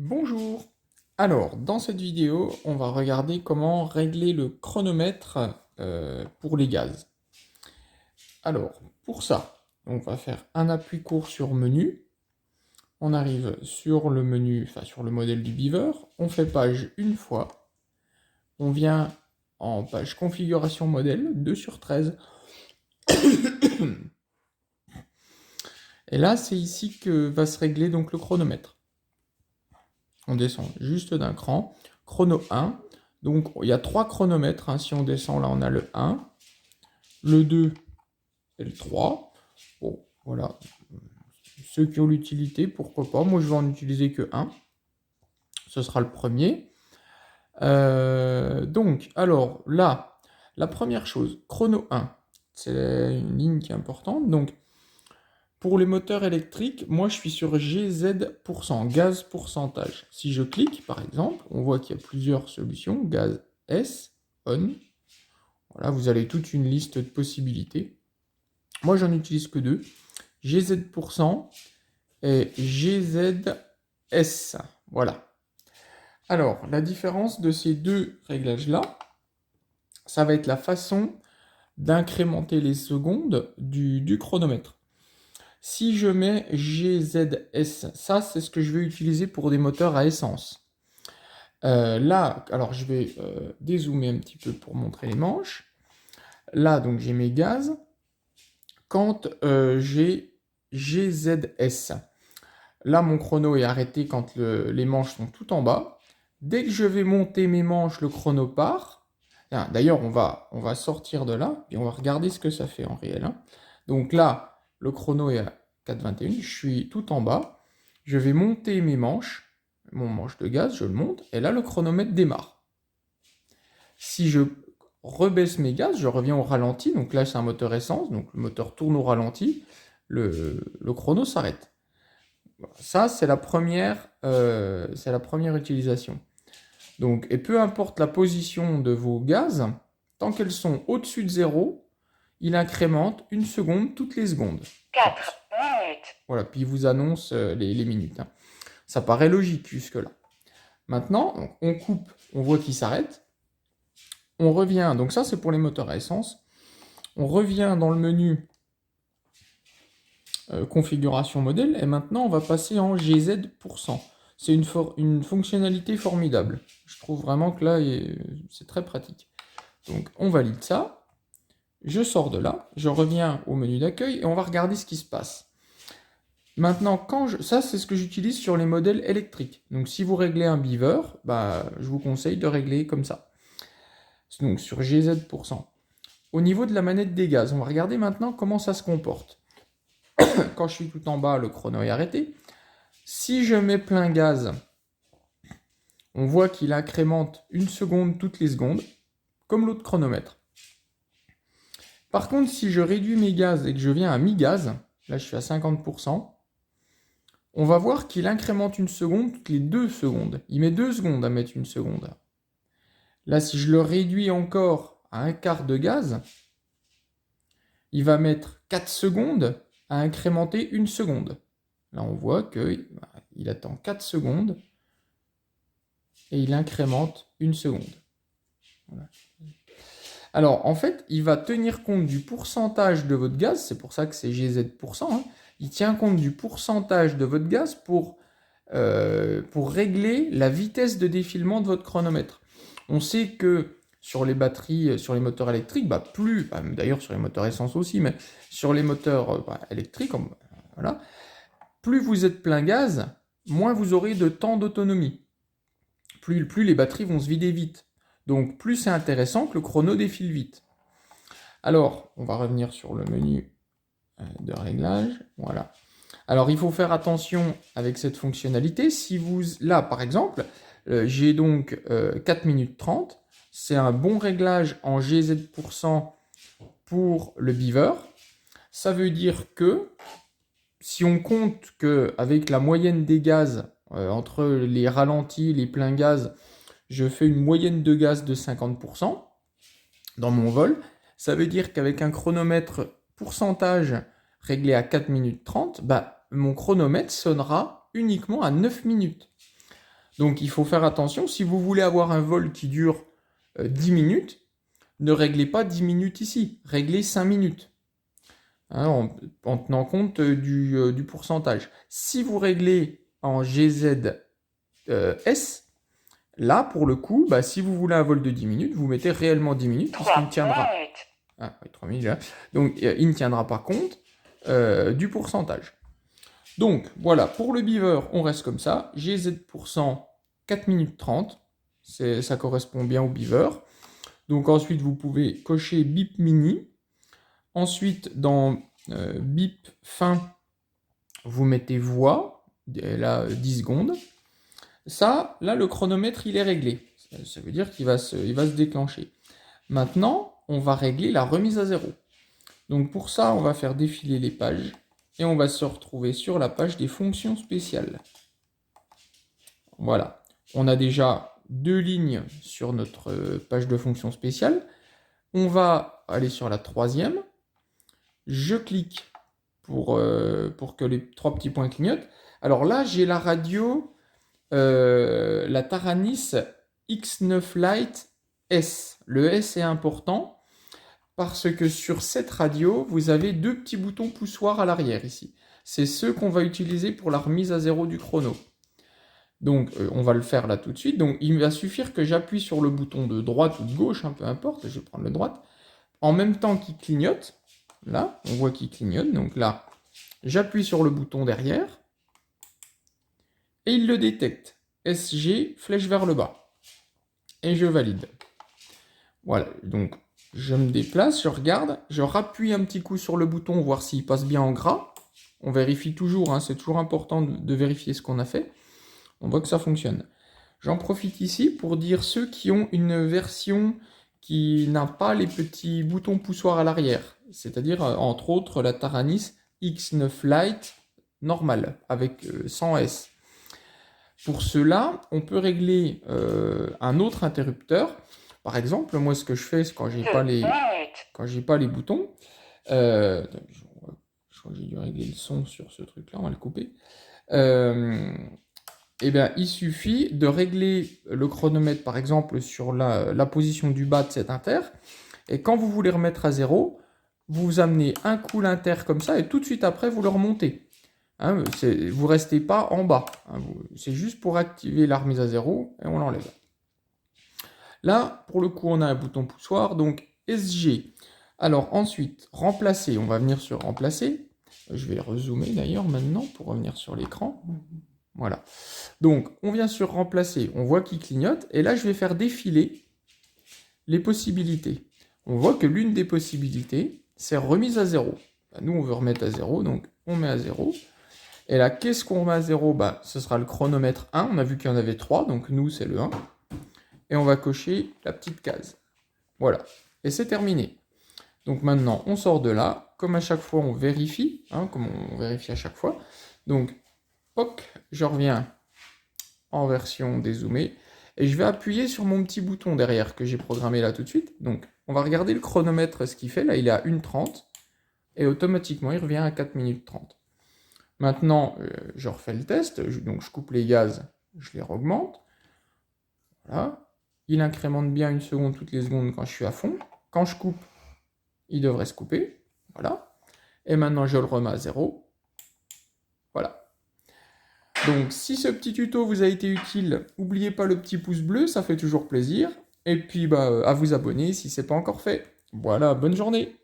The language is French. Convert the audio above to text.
Bonjour. Alors, dans cette vidéo, on va regarder comment régler le chronomètre pour les gaz. Alors, pour ça, on va faire un appui court sur menu. On arrive sur le menu, enfin sur le modèle du beaver. On fait page une fois. On vient en page configuration modèle, 2 sur 13. Et là, c'est ici que va se régler donc le chronomètre. On descend juste d'un cran. Chrono 1. Donc, il y a 3 chronomètres. Hein. Si on descend, là, on a le 1, le 2 et le 3. Bon, voilà. Ceux qui ont l'utilité, pourquoi pas. Moi, je vais en utiliser que 1. Ce sera le premier. Donc, alors, là, la première chose, chrono 1. C'est une ligne qui est importante. Donc, pour les moteurs électriques, moi je suis sur GZ%, gaz pourcentage. Si je clique, par exemple, on voit qu'il y a plusieurs solutions. Gaz S, on. Voilà, vous avez toute une liste de possibilités. Moi, j'en utilise que deux. GZ% et GZS. Voilà. Alors, la différence de ces deux réglages-là, ça va être la façon d'incrémenter les secondes du chronomètre. Si je mets GZS, ça c'est ce que je vais utiliser pour des moteurs à essence. Là, alors je vais dézoomer un petit peu pour montrer les manches. Là, donc j'ai mes gaz. Quand j'ai GZS, là mon chrono est arrêté quand les manches sont tout en bas. Dès que je vais monter mes manches, le chrono part. D'ailleurs, on va sortir de là et on va regarder ce que ça fait en réel. Hein. Donc là, le chrono est à 4,21, je suis tout en bas. Je vais monter mes manches, mon manche de gaz, je le monte, et là, le chronomètre démarre. Si je rebaisse mes gaz, je reviens au ralenti, donc là, c'est un moteur essence, donc le moteur tourne au ralenti, le chrono s'arrête. Ça, c'est la première utilisation. Donc, et peu importe la position de vos gaz, tant qu'elles sont au-dessus de 0, il incrémente 1 seconde toutes les secondes. 4 minutes. Voilà, puis il vous annonce les minutes. Hein. Ça paraît logique jusque-là. Maintenant, on coupe, on voit qu'il s'arrête. On revient, donc ça c'est pour les moteurs à essence. On revient dans le menu configuration modèle et maintenant on va passer en GZ%. C'est une fonctionnalité formidable. Je trouve vraiment que là, c'est très pratique. Donc on valide ça. Je sors de là, je reviens au menu d'accueil et on va regarder ce qui se passe. Maintenant, ça c'est ce que j'utilise sur les modèles électriques. Donc si vous réglez un beaver, je vous conseille de régler comme ça. Donc sur GZ%. Au niveau de la manette des gaz, on va regarder maintenant comment ça se comporte. Quand je suis tout en bas, le chrono est arrêté. Si je mets plein gaz, on voit qu'il incrémente 1 seconde toutes les secondes, comme l'autre chronomètre. Par contre, si je réduis mes gaz et que je viens à mi-gaz, là je suis à 50%, on va voir qu'il incrémente 1 seconde toutes les 2 secondes. Il met 2 secondes à mettre 1 seconde. Là, si je le réduis encore à un quart de gaz, il va mettre 4 secondes à incrémenter 1 seconde. Là, on voit qu'il attend 4 secondes et il incrémente 1 seconde. Voilà. Alors, en fait, il va tenir compte du pourcentage de votre gaz, c'est pour ça que c'est GZ%, hein. Il tient compte du pourcentage de votre gaz pour régler la vitesse de défilement de votre chronomètre. On sait que sur les batteries, sur les moteurs électriques, d'ailleurs sur les moteurs essence aussi, mais sur les moteurs électriques, voilà, plus vous êtes plein gaz, moins vous aurez de temps d'autonomie. Plus les batteries vont se vider vite. Donc plus c'est intéressant que le chrono défile vite. Alors, on va revenir sur le menu de réglage. Voilà. Alors, il faut faire attention avec cette fonctionnalité. Si vous, là, par exemple, j'ai donc 4 minutes 30. C'est un bon réglage en GZ% pour le beaver. Ça veut dire que si on compte qu'avec la moyenne des gaz, entre les ralentis, les pleins gaz, je fais une moyenne de gaz de 50% dans mon vol, ça veut dire qu'avec un chronomètre pourcentage réglé à 4 minutes 30, mon chronomètre sonnera uniquement à 9 minutes. Donc il faut faire attention, si vous voulez avoir un vol qui dure 10 minutes, ne réglez pas 10 minutes ici, réglez 5 minutes. Hein, en tenant compte du pourcentage. Si vous réglez en GZS, là, pour le coup, bah, si vous voulez un vol de 10 minutes, vous mettez réellement 10 minutes, puisqu'il ne tiendra. Ah, oui, 3 minutes là. Donc, il ne tiendra pas compte du pourcentage. Donc, voilà, pour le beaver, on reste comme ça. GZ%, 4 minutes 30. Ça correspond bien au beaver. Donc, ensuite, vous pouvez cocher bip mini. Ensuite, dans bip fin, vous mettez voix. Et là, 10 secondes. Ça, là, le chronomètre, il est réglé. Ça veut dire qu'il va se déclencher. Maintenant, on va régler la remise à zéro. Donc pour ça, on va faire défiler les pages et on va se retrouver sur la page des fonctions spéciales. Voilà. On a déjà 2 lignes sur notre page de fonctions spéciales. On va aller sur la 3e. Je clique pour que les 3 petits points clignotent. Alors là, j'ai la radio, la Taranis X9 Lite S. Le S est important parce que sur cette radio, vous avez 2 petits boutons poussoirs à l'arrière ici. C'est ceux qu'on va utiliser pour la remise à zéro du chrono. Donc on va le faire là tout de suite. Donc il va suffire que j'appuie sur le bouton de droite ou de gauche, peu importe, je vais prendre le droite, en même temps qu'il clignote. Là, on voit qu'il clignote. Donc là, j'appuie sur le bouton derrière et il le détecte. SG, flèche vers le bas. Et je valide. Voilà, donc je me déplace, je regarde, je rappuie un petit coup sur le bouton, voir s'il passe bien en gras. On vérifie toujours, hein, c'est toujours important de vérifier ce qu'on a fait. On voit que ça fonctionne. J'en profite ici pour dire ceux qui ont une version qui n'a pas les petits boutons poussoirs à l'arrière. C'est-à-dire, entre autres, la Taranis X9 Lite normale, avec 100 S. Pour cela, on peut régler un autre interrupteur. Par exemple, moi, ce que je fais, c'est quand j'ai pas les boutons, je crois que j'ai dû régler le son sur ce truc-là, on va le couper. Eh bien, il suffit de régler le chronomètre, par exemple, sur la position du bas de cet inter. Et quand vous voulez remettre à zéro, vous amenez un coup l'inter comme ça, et tout de suite après, vous le remontez. Hein, vous ne restez pas en bas. Hein, c'est juste pour activer la remise à zéro, et on l'enlève. Là, pour le coup, on a un bouton poussoir, donc SG. Alors ensuite, remplacer, on va venir sur remplacer. Je vais rezoomer d'ailleurs maintenant pour revenir sur l'écran. Voilà. Donc, on vient sur remplacer, on voit qu'il clignote, et là, je vais faire défiler les possibilités. On voit que l'une des possibilités, c'est remise à zéro. Nous, on veut remettre à zéro, donc on met à zéro. Et là, qu'est-ce qu'on met à zéro? Ce sera le chronomètre 1, on a vu qu'il y en avait 3, donc nous, c'est le 1. Et on va cocher la petite case. Voilà. Et c'est terminé. Donc maintenant, on sort de là. Comme à chaque fois, on vérifie, hein, comme on vérifie à chaque fois. Donc, hop, je reviens en version dézoomée. Et je vais appuyer sur mon petit bouton derrière que j'ai programmé là tout de suite. Donc, on va regarder le chronomètre, ce qu'il fait. Là, il est à 1h30. Et automatiquement, il revient à 4 minutes 30. Maintenant, je refais le test. Donc, je coupe les gaz, je les augmente. Voilà. Il incrémente bien 1 seconde toutes les secondes quand je suis à fond. Quand je coupe, il devrait se couper. Voilà. Et maintenant, je le remets à 0. Voilà. Donc, si ce petit tuto vous a été utile, n'oubliez pas le petit pouce bleu, ça fait toujours plaisir. Et puis, à vous abonner si ce n'est pas encore fait. Voilà, bonne journée!